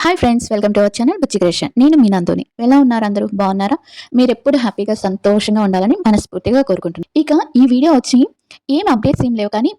Hi friends, welcome to our channel Buchi creation. నేను మీ నందోని. ఎలా ఉన్నారు? అందరూ బాగున్నారా? మీరు ఎప్పుడు హ్యాపీగా సంతోషంగా ఉండాలని మనస్ఫూర్తిగా కోరుకుంటున్నాను. ఇక ఈ వీడియో వచ్చి ఏం అప్డేట్స్ ఏం లేవు కానీ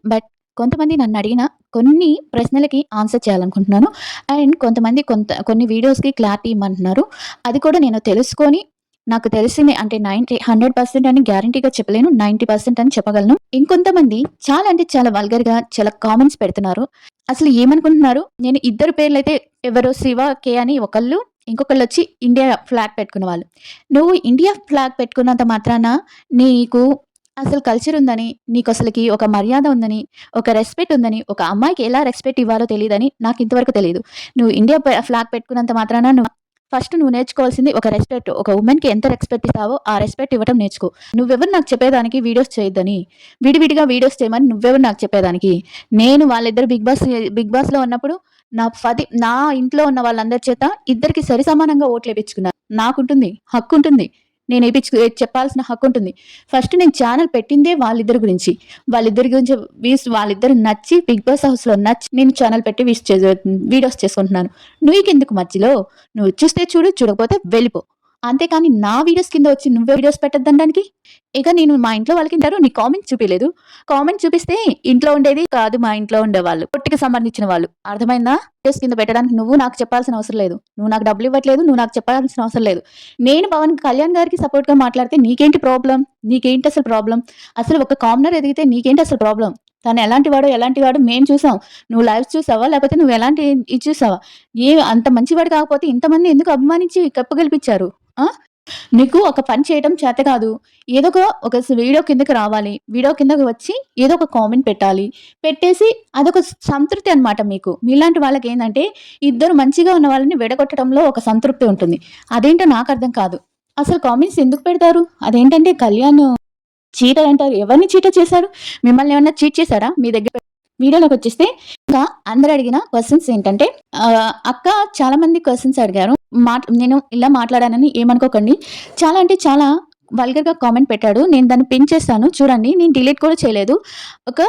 కొంతమంది నన్ను అడిగిన కొన్ని ప్రశ్నలకి ఆన్సర్ చేయాలనుకుంటున్నాను. అండ్ కొంతమంది కొన్ని వీడియోస్కి క్లారిటీ ఇమ్మంటున్నారు. అది కూడా నేను తెలుసుకొని నాకు తెలిసింది అంటే 100% అని గ్యారంటీగా చెప్పలేను, 90% అని చెప్పగలను. ఇంకొంతమంది చాలా అంటే చాలా వల్గర్గా చాలా కామెంట్స్ పెడుతున్నారు. అసలు ఏమనుకుంటున్నారు? నేను ఇద్దరు పేర్లైతే, ఎవరో శివ, కే అని ఒకళ్ళు, ఇంకొకళ్ళొచ్చి ఇండియా ఫ్లాగ్ పెట్టుకున్న వాళ్ళు. నువ్వు ఇండియా ఫ్లాగ్ పెట్టుకున్నంత మాత్రాన నీకు అసలు కల్చర్ ఉందని, నీకసలకి ఒక మర్యాద ఉందని, ఒక రెస్పెక్ట్ ఉందని, ఒక అమ్మాయికి ఎలా రెస్పెక్ట్ ఇవ్వాలో తెలీదని నాకింతవరకు తెలీదు. నువ్వు ఇండియా ఫ్లాగ్ పెట్టుకున్నంత మాత్రాన నువ్వు నేర్చుకోవాల్సింది ఒక రెస్పెక్ట్. ఒక వుమెన్‌కి ఎంత రెస్పెక్ట్ ఇస్తావో ఆ రెస్పెక్ట్ ఇవ్వటం నేర్చుకో. నువ్వెవరు నాకు చెప్పేదానికి వీడియోస్ చేయొద్దని, విడివిడిగా వీడియోస్ చేయమని నువ్వెవరు నాకు చెప్పేదానికి? నేను వాళ్ళిద్దరు బిగ్ బాస్‌లో ఉన్నప్పుడు నా ఇంట్లో ఉన్న వాళ్ళందరి చేత ఇద్దరికి సరి సమానంగా ఓట్లేపిచ్చుకున్నా. నాకుంటుంది, హక్కుంటుంది. చెప్పాల్సిన హక్కుంటుంది. ఫస్ట్ నేను ఛానెల్ పెట్టిందే వాళ్ళిద్దరు నచ్చి బిగ్ బాస్ హౌస్‌లో నచ్చి నేను ఛానెల్ పెట్టి వీడియోస్ చేసుకుంటున్నాను. నీకెందుకు మధ్యలో? నువ్వు చూస్తే చూడు, చూడకపోతే వెళ్ళిపో. అంతేకాని నా వీడియోస్ కింద వచ్చి నువ్వే వీడియోస్ పెట్టొద్దనడానికి. ఇక నేను మా ఇంట్లో వాళ్ళకింటారు నీ కామెంట్ చూపియలేదు. కామెంట్ చూపిస్తే ఇంట్లో ఉండేది కాదు, మా ఇంట్లో ఉండేవాళ్ళు. పొట్టికి సంబంధించిన వాళ్ళు. అర్థమైందా? వీడియోస్ కింద పెట్టడానికి నువ్వు నాకు చెప్పాల్సిన అవసరం లేదు. నువ్వు నాకు డబ్బులు ఇవ్వట్లేదు. నువ్వు నాకు చెప్పాల్సిన అవసరం లేదు. నేను పవన్ కళ్యాణ్ గారికి సపోర్ట్‌గా మాట్లాడితే నీకేంటి ప్రాబ్లమ్? నీకేంటి అసలు ప్రాబ్లమ్? అసలు ఒక కామనర్ ఎదిగితే నీకేంటి అసలు ప్రాబ్లమ్? తను ఎలాంటివాడో మేము చూసాం. నువ్వు లైవ్స్ చూసావా? లేకపోతే నువ్వు ఇది చూసావా? అంత మంచివాడు కాకపోతే ఇంతమంది ఎందుకు అభిమానించి కప్పగలిపిచ్చారు? ఆ! నీకు ఒక పని చేయటం చేత కాదు. ఒక వీడియో కిందకి రావాలి. వీడియో కిందకి వచ్చి ఏదో ఒక కామెంట్ పెట్టాలి. పెట్టేసి అదొక సంతృప్తి అన్నమాట మీకు. మీలాంటి వాళ్ళకేందంటే ఇద్దరు మంచిగా ఉన్న వాళ్ళని విడగొట్టడంలో ఒక సంతృప్తి ఉంటుంది. అదేంటో నాకర్థం కాదు. అసలు కామెంట్స్ ఎందుకు పెడతారు? అదేంటంటే కళ్యాణ్ చీటర్ అంటారు. ఎవరిని చీటర్ చేశారు? మిమ్మల్ని ఏమన్నా చీట్ చేశారా? మీ దగ్గర వీడియోలోకొచ్చేస్తే ఇంకా అందరూ అడిగిన క్వెషన్స్ ఏంటంటే అక్క చాలా మంది క్వెషన్స్ అడిగారు. నేను ఇలా మాట్లాడానని ఏమనుకోకండి. చాలా అంటే చాలా వల్గర్‌గా కామెంట్ పెట్టాడు. నేను దాన్ని పిన్ చేస్తాను చూడండి. నేను డిలీట్ కూడా చేయలేదు. ఒక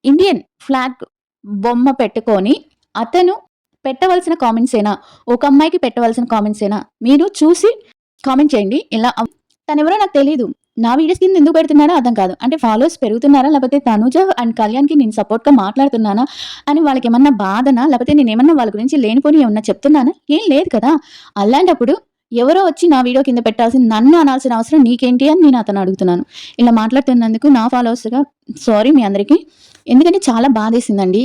ఇండియన్ ఫ్లాగ్ బొమ్మ పెట్టుకొని అతను పెట్టవలసిన కామెంట్సేనా? ఒక అమ్మాయికి పెట్టవలసిన కామెంట్సేనా? మీరు చూసి కామెంట్ చేయండి. తనెవరో నాకు తెలీదు. నా వీడియోస్ కింద ఎందుకు పెడుతున్నాడో అర్థం కాదు. అంటే ఫాలోవర్స్ పెరుగుతున్నారా? లేకపోతే తనుజ అండ్ కళ్యాణ్‌కి నేను సపోర్ట్‌గా మాట్లాడుతున్నానా అని వాళ్ళకేమన్నా బాధనా? లేకపోతే నేనేమన్నా వాళ్ళ గురించి లేనిపోనియి ఏమన్నా చెప్తున్నానా? ఏం లేదు కదా! అలాంటప్పుడు ఎవరో వచ్చి నా వీడియో కింద నన్ను అనాల్సిన అవసరం నీకేంటి అని నేను అతన్ని అడుగుతున్నాను. ఇలా మాట్లాడుతున్నందుకు నా ఫాలోవర్స్‌గా సారీ మీ అందరికీ. ఎందుకంటే చాలా బాధేసిందండి.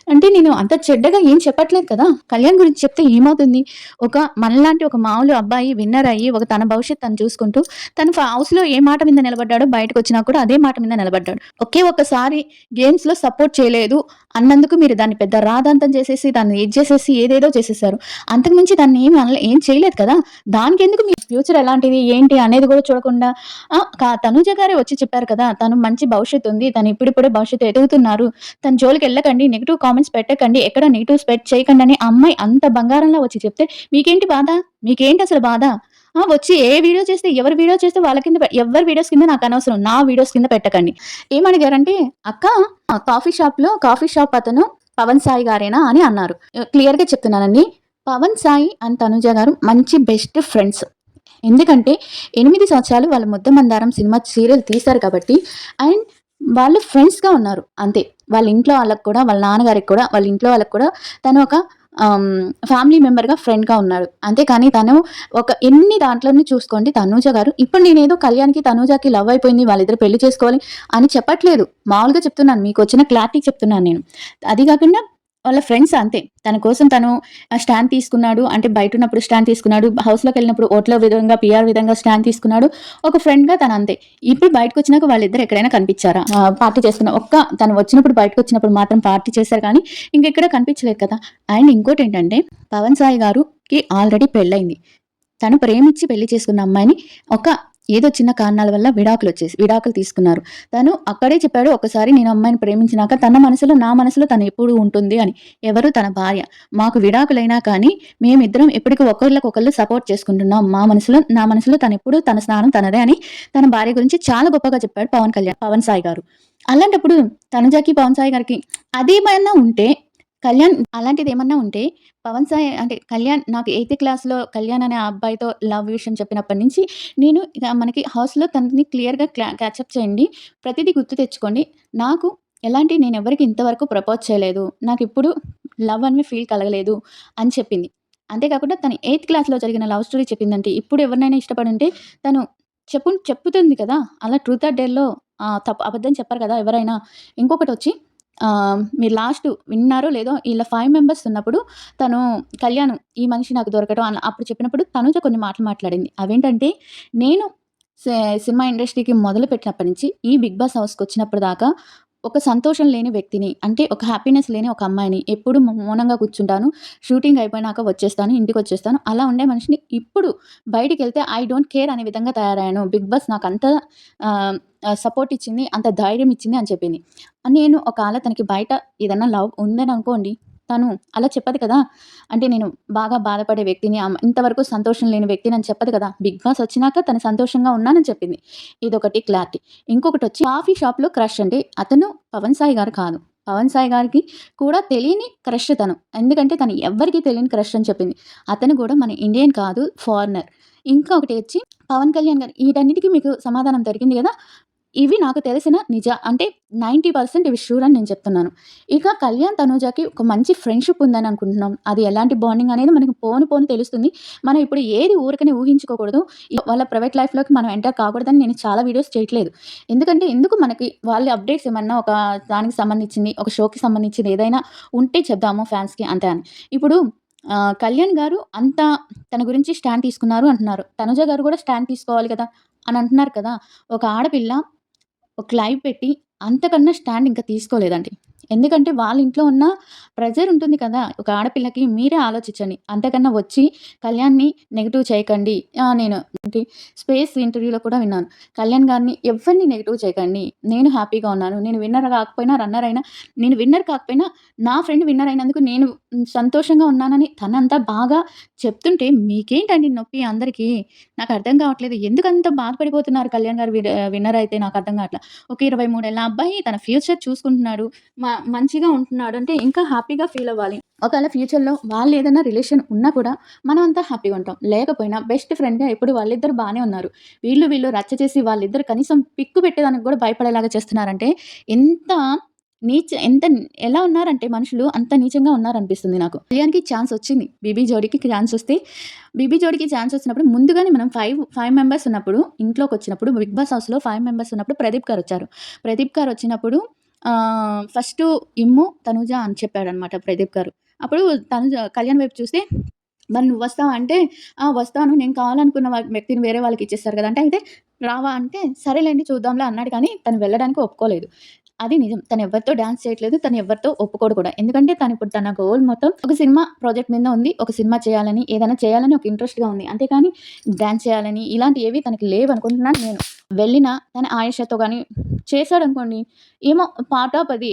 అంటే నేను అంత చెడ్డగా ఏం చెప్పట్లేదు కదా! కళ్యాణ్ గురించి చెప్తే ఏమవుతుంది? మనలాంటి ఒక మామూలు అబ్బాయి విన్నర్ అయ్యి తన భవిష్యత్తు తను చూసుకుంటూ తను హౌస్‌లో ఏ మాట మీద నిలబడ్డాడో బయటకొచ్చినా కూడా అదే మాట మీద నిలబడ్డాడు. ఒకే ఒక్కసారి గేమ్స్‌లో సపోర్ట్ చేయలేదు అన్నందుకు మీరు దాన్ని పెద్ద రాద్ధాంతం చేసేసి, దాన్ని ఇది చేసేసి ఏదేదో చేసేసారు. అంతకు మించి దాన్ని ఏం చేయలేదు కదా! దానికెందుకు మీ ఫ్యూచర్ ఎలాంటిది, ఏంటి అనేది కూడా చూడకుండా తనూజ గారే వచ్చి చెప్పారు కదా! తను మంచి భవిష్యత్తు ఉంది. తను ఇప్పుడిప్పుడే భవిష్యత్తు ఎదుగుతున్నారు. తన జోలికెళ్ళకండి, నెగెటివ్ కామెంట్స్ పెట్టకండి, ఎక్కడ నెగెటివ్ స్ప్రెడ్ చేయకండి అని అమ్మాయి అంత బంగారంలా వచ్చి చెప్తే మీకేంటి బాధ? మీకేంటి అసలు బాధ? వచ్చి ఎవరి వీడియో చేస్తే వాళ్ళ కింద ఎవరి వీడియోస్ కింద నాకనవసరం. నా వీడియోస్ కింద పెట్టకండి. ఏమడిగారంటే, "అక్క కాఫీ షాప్ అతను పవన్ సాయి గారేనా?" అని అన్నారు. క్లియర్‌గా చెప్తున్నానండి. పవన్ సాయి అండ్ తనుజ గారు మంచి బెస్ట్ ఫ్రెండ్స్. ఎందుకంటే 8 సంవత్సరాలు వాళ్ళ ముద్దమందారం సినిమా సీరియల్ తీశారు కాబట్టి అండ్ వాళ్ళు ఫ్రెండ్స్‌గా ఉన్నారు అంతే. వాళ్ళ ఇంట్లో వాళ్ళకి కూడా, వాళ్ళ నాన్నగారికి కూడా, వాళ్ళ ఇంట్లో వాళ్ళకి కూడా తను ఒక ఫ్యామిలీ మెంబర్‌గా, ఫ్రెండ్‌గా ఉన్నాడు. అంతేకాని తను ఎన్ని దాంట్లోని చూసుకోండి తనూజ గారు. ఇప్పుడు నేనేదో కళ్యాణ్‌కి, తనూజకి లవ్ అయిపోయింది, వాళ్ళిద్దరు పెళ్లి చేసుకోవాలి అని చెప్పట్లేదు. మామూలుగా చెప్తున్నాను. మీకొచ్చిన క్లారిటీకి చెప్తున్నాను నేను. అది కాకుండా వాళ్ళ ఫ్రెండ్స్ అంతే. తన కోసం తను స్టాండ్ తీసుకున్నాడు. అంటే బయటున్నప్పుడు స్టాండ్ తీసుకున్నాడు. హౌస్‌లోకెళ్ళినప్పుడు ఓట్ల విధంగా, పీఆర్ విధంగా స్టాండ్ తీసుకున్నాడు. ఒక ఫ్రెండ్‌గా తను అంతే. ఇప్పుడు బయటకొచ్చినాక వాళ్ళిద్దరు ఎక్కడైనా కనిపించారా? పార్టీ తను వచ్చినప్పుడు బయటకొచ్చినప్పుడు మాత్రం పార్టీ చేశారు కానీ ఇంకెక్కడ కనిపించలేదు కదా! అండ్ ఇంకోటేంటంటే పవన్ సాయి గారుకి ఆల్రెడీ పెళ్లయింది. తను ప్రేమించి పెళ్లి చేసుకున్న అమ్మాయిని ఏదో చిన్న కారణాల వల్ల విడాకులు తీసుకున్నారు. తను అక్కడే చెప్పాడు, "ఒకసారి నేను అమ్మాయిని ప్రేమించినాక నా మనసులో తను ఎప్పుడు ఉంటుంది" అని. ఎవరు? తన భార్య. "మాకు విడాకులైనా కానీ మేమిద్దరం ఎప్పటికి ఒకళ్ళకొకళ్ళు సపోర్ట్ చేసుకుంటున్నాం. నా మనసులో తనెప్పుడు తన స్థానం తనదే" అని తన భార్య గురించి చాలా గొప్పగా చెప్పాడు పవన్ సాయి గారు. అలాంటప్పుడు తనుజకి, పవన్ సాయి గారికి అదేమైనా ఉంటే కళ్యాణ్ అలాంటిదేమన్నా ఉంటే పవన్ సాయి అంటే కళ్యాణ్ నాకు ఎయిత్ క్లాస్‌లో కళ్యాణ్ అనే ఆ అబ్బాయితో లవ్ విషయం చెప్పినప్పటి నుంచి నేను ఇక మనకి హౌస్‌లో తనని క్లియర్‌గా క్యాచప్ చేయండి. ప్రతిదీ గుర్తు తెచ్చుకోండి. నాకు నేనెవ్వరికీ ఇంతవరకు ప్రపోజ్ చేయలేదు. నాకిప్పుడు లవ్ అని ఫీల్ కలగలేదు అని చెప్పింది. అంతే కాకుండా తను ఎయిత్ క్లాస్‌లో జరిగిన లవ్ స్టోరీ చెప్పిందంటే ఇప్పుడు ఎవరినైనా ఇష్టపడుంటే తను చెప్పుతుంది కదా! అలా ట్రూత్ ఆర్ డేర్‌లో అబద్ధం చెప్పరు కదా ఎవరైనా. ఇంకొకటొచ్చి మీరు లాస్ట్ విన్నారో లేదో ఈళ్ళ 5 మెంబర్స్ ఉన్నప్పుడు తను కళ్యాణ్ ఈ మనిషి నాకు దొరకడం అప్పుడు చెప్పినప్పుడు తనుజ కొన్ని మాటలు మాట్లాడింది. అవేంటంటే నేను సే సినిమా ఇండస్ట్రీకి మొదలుపెట్టినప్పటి నుంచి ఈ 'బిగ్ బాస్' హౌస్‌కొచ్చినప్పటి దాకా ఒక సంతోషం లేని వ్యక్తిని, అంటే ఒక హ్యాపీనెస్ లేని ఒక అమ్మాయిని, ఎప్పుడు మౌనంగా కూర్చుంటాను. షూటింగ్ అయిపోయినాక వచ్చేస్తాను, ఇంటికొచ్చేస్తాను. అలా ఉండే మనిషిని ఇప్పుడు బయటికెళ్తే ఐ డోంట్ కేర్ అనే విధంగా తయారయ్యాను. 'బిగ్ బాస్' నాకంత ఆహ్, ఆహ్, సపోర్ట్ ఇచ్చింది, అంత ధైర్యం ఇచ్చింది అని చెప్పింది. నేను ఒకవేళ తనకి బయట ఏదన్నా లవ్ ఉందననుకోండి, తను అలా చెప్పదు కదా! అంటే నేను బాగా బాధపడే వ్యక్తిని, ఇంతవరకు సంతోషం లేని వ్యక్తిని అని చెప్పదు కదా! 'బిగ్ బాస్' వచ్చినాక తను సంతోషంగా ఉన్నానని చెప్పింది. ఇదొకటి క్లారిటీ. ఇంకొకటొచ్చి కాఫీ షాప్‌లో క్రష్ అంటే అతను పవన్ సాయి గారు కాదు. పవన్ సాయి గారికి కూడా తెలియని క్రష్ తను. ఎందుకంటే తను ఎవ్వరికీ తెలియని క్రష్ అని చెప్పింది. అతను గూడా మన ఇండియన్ కాదు, ఫారినర్. ఇంకొకటి వచ్చి పవన్ కళ్యాణ్ గారు వీటన్నిటికి మీకు సమాధానం దొరికింది గదా! ఇవి నాకు తెలిసిన అంటే 90% ఇవి ష్యూర్ అని నేను చెప్తున్నాను. ఇక కళ్యాణ్, తనూజకి ఒక మంచి ఫ్రెండ్‌షిప్ ఉందని అనుకుంటున్నాం. అది ఎలాంటి బాండింగ్ అనేది మనకు పోను పోను తెలుస్తుంది. మనం ఇప్పుడు ఏది ఊరికనే ఊహించుకోకూడదు. వాళ్ళ ప్రైవేట్ లైఫ్‌లోకి మనం ఎంటర్ కాకూడదని నేను చాలా వీడియోస్ చేయట్లేదు. ఎందుకంటే ఎందుకు మనకి వాళ్ళ అప్డేట్స్ ఏమన్నా ఒక దానికి సంబంధించింది, ఒక షోకి సంబంధించింది ఏదైనా ఉంటే చెప్దాము ఫ్యాన్స్‌కి అంతే అని. ఇప్పుడు కళ్యాణ్ గారు తన గురించి స్టాండ్ తీసుకున్నారు అంటున్నారు. తనుజ గారు కూడా స్టాండ్ తీసుకోవాలి కదా! అని అంటున్నారు కదా! ఒక ఆడపిల్ల ఒక లైవ్ పెట్టి అంతకన్నా స్టాండ్ ఇంకా తీసుకోలేదండి. ఎందుకంటే వాళ్ళ ఇంట్లో ఉన్న ప్రెషర్ ఉంటుంది కదా! ఒక ఆడపిల్లకి మీరే ఆలోచించండి. అంతకన్నా వచ్చి కళ్యాణ్‌ని నెగెటివ్ చేయకండి. నేను స్పేస్ ఇంటర్వ్యూలో కూడా విన్నాను. కళ్యాణ్ గారిని ఎవ్వరిని నెగెటివ్ చేయకండి. నేను హ్యాపీగా ఉన్నాను. నేను విన్నర్ కాకపోయినా, రన్నర్ అయినా నేను విన్నర్ కాకపోయినా నా ఫ్రెండ్ విన్నర్ అయినందుకు నేను సంతోషంగా ఉన్నానని తనంతా బాగా చెప్తుంటే మీకేంటండి నొప్పి అందరికి? నాకు అర్థం కావట్లేదు. ఎందుకంత బాధపడిపోతున్నారు కళ్యాణ్ గారు విన్నర్ అయితే నాకు అర్థం కావట్ల. ఒక 23 ఏళ్ల అబ్బాయి తన ఫ్యూచర్ చూసుకుంటున్నాడు. మంచిగా ఉంటున్నాడు అంటే ఇంకా హ్యాపీగా ఫీల్ అవ్వాలి. ఒకవేళ ఫ్యూచర్‌లో వాళ్ళేదైనా రిలేషన్ ఉన్నా కూడా మనమంతా హ్యాపీగా ఉంటాం. లేకపోయినా బెస్ట్ ఫ్రెండ్‌గా ఎప్పుడు వాళ్ళిద్దరూ బానే ఉన్నారు. వీళ్ళు రచ్చ చేసి వాళ్ళిద్దరు కనీసం పిక్కు పెట్టేదానికి కూడా భయపడేలాగా చేస్తున్నారంటే ఎంత ఎంత ఎలా ఉన్నారంటే మనుషులు అంత నీచంగా ఉన్నారనిపిస్తుంది నాకు. కళ్యాణ్‌కి ఛాన్స్ వచ్చింది. బీబీ జోడీకి ఛాన్స్ వచ్చినప్పుడు ముందుగానే మనం 5 మెంబర్స్ ఉన్నప్పుడు ఇంట్లోకొచ్చినప్పుడు 'బిగ్ బాస్' హౌస్‌లో 5 మెంబర్స్ ఉన్నప్పుడు ప్రదీప్ గారొచ్చారు. ప్రదీప్ గారొచ్చినప్పుడు ఫస్టు తనుజ అని చెప్పాడనమాట ప్రదీప్ గారు. అప్పుడు కళ్యాణ్ వైపు చూస్తే మరి నువ్వొస్తావా అంటే, "ఆ! వస్తాను. నేను కావాలనుకున్న వ్యక్తిని వేరే వాళ్ళకిచ్చేసారు గదా!" అంటే రావా అంటే, "సరేలెండి చూద్దాంలే" అన్నాడు కానీ తను వెళ్ళడానికి ఒప్పుకోలేదు. అది నిజం. తను ఎవరితో డాన్స్ చేయట్లేదు. తను ఎవరితో ఒప్పుకోడు కూడా. ఎందుకంటే తనిప్పుడు తన గోల్ మొత్తం ఒక సినిమా ప్రాజెక్ట్ మీద ఉంది. ఒక సినిమా చేయాలని, ఏదైనా చేయాలని ఒక ఇంట్రెస్ట్‌గా ఉంది. అంతేకాని డాన్స్ చేయాలని ఇలాంటియేవి తనకి లేవనుకుంటున్నాను నేను. వెళ్ళినా తన ఆయేషాతో గాని చేశాడనుకోండి, ఏమో పార్ట్ ఆఫ్ అది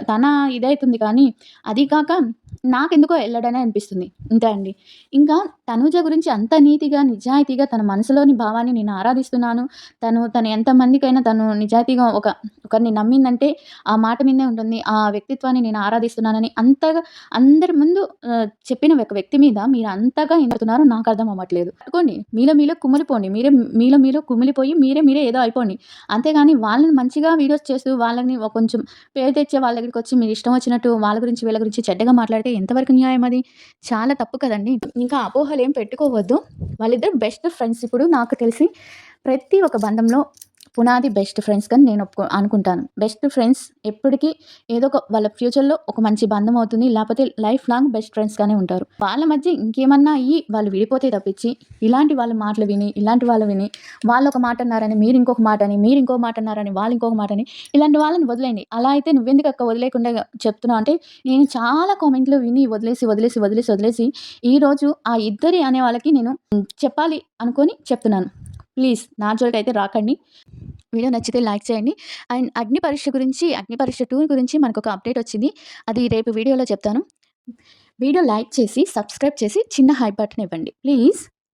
తన ఇదైతుంది కానీ, అది కాక నాకెందుకో ఎళ్ళడనే అనిపిస్తుంది. అంతే అండి. ఇంకా తనూజ గురించి అంత నీతిగా, నిజాయితీగా తన మనసులోని భావాన్ని నేను ఆరాధిస్తున్నాను. తను ఎంతమందికైనా తను నిజాయితీగా ఒకరిని నమ్మిందంటే ఆ మాట మీదనే ఉంటుంది. ఆ వ్యక్తిత్వాన్ని నేను ఆరాధిస్తున్నానని అంతగా అందరి ముందు చెప్పిన ఒక వ్యక్తి మీద మీరు అంతగా ఎందుకుతున్నారో నాకు అర్థం అవ్వట్లేదు. పట్టుకోండి. మీలో కుమిలిపోండి. మీలో కుమిలిపోయి మీరే ఏదో అయిపోండి. అంతేగాని వాళ్ళని మంచిగా వీడియోస్ చేస్తూ వాళ్ళని కొంచెం పేరు తెచ్చే వాళ్ళ దగ్గరికొచ్చి మీరు ఇష్టం వచ్చినట్టు వాళ్ళ గురించి, వీళ్ళ గురించి చెడ్డగా మాట్లాడితే ఎంతవరకు న్యాయం అది? చాలా తప్పు కదండీ! ఇంకా అపోహలేం పెట్టుకోవద్దు. వాళ్ళిద్దరు బెస్ట్ ఫ్రెండ్స్. ఇప్పుడు నాకు తెలిసి ప్రతి ఒక్క బంధంలో పునాది బెస్ట్ ఫ్రెండ్స్ అని నేను అనుకుంటాను. బెస్ట్ ఫ్రెండ్స్ ఎప్పటికీ ఏదో ఒక వాళ్ళ ఫ్యూచర్‌లో ఒక మంచి బంధం అవుతుంది. లేపోతే లైఫ్ లాంగ్ బెస్ట్ ఫ్రెండ్స్‌గానే ఉంటారు. వాళ్ళ మధ్య ఇంకేమన్నా అయ్యి వాళ్ళు విడిపోతే తప్పించి, ఇలాంటి వాళ్ళ మాటలు విని, ఇలాంటి వాళ్ళు విని, వాళ్ళొక మాట అన్నారని మీరు ఇంకొక మాట అని, మీరు ఇంకో మాట అన్నారని వాళ్ళు ఇంకొక మాట అని, ఇలాంటి వాళ్ళని వదిలేయండి. అలా అయితే నువ్వెందుకక్క వదిలేయకుండా చెప్తున్నావు అంటే, నేను చాలా కామెంట్‌లు విని వదిలేసి ఈరోజు ఆ ఇద్దరి అనే వాళ్ళకి నేను చెప్పాలి అనుకోని చెప్తున్నాను. ప్లీజ్ నా జోలికైతే రాకండి. వీడియో నచ్చితే లైక్ చేయండి. అండ్ అగ్ని పరీక్ష 2 గురించి మనకొక అప్డేట్ వచ్చింది. అది రేపు వీడియోలో చెప్తాను. వీడియో లైక్ చేసి, సబ్స్క్రైబ్ చేసి చిన్న హై బటన్ ఇవ్వండి ప్లీజ్.